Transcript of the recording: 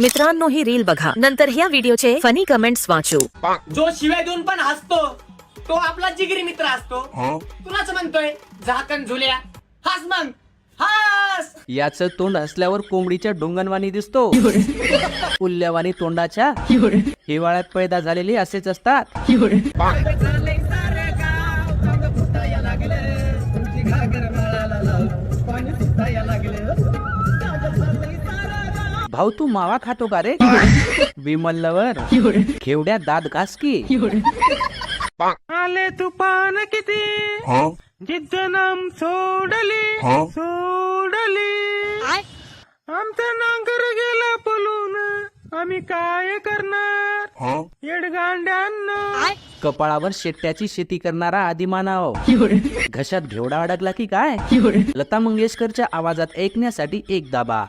मित्रांनो ही रील बघा, नंतर ह्या व्हिडिओचे फनी कमेंट्स वाचू. जो शिवाय देऊन पण हसतो तो आपला जिगरी मित्र असतो. तुलाच म्हणतोय झाकण झुल्या, हस मग हस. याचं तोंड हसल्यावर कोंबडीच्या डोंगणवाणी दिसतो. उल्ल्यावानी तोंडाच्या हिवाळ्यात पैदा झालेली असेच असतात. भाऊ तू मावा खातो का रे? विमल लवर खेवड्या दात घास की. आले तुफान किती जिद्द नाम सोडली आमचा नांगर गेला पळून आम्ही काय करणार येडगांड्यांना. कपाळावर शेट्याची शेती करणारा आदिमानव घशात घेवडा अडकला की काय? लता मंगेशकरच्या आवाजात ऐकण्यासाठी एक दाबा.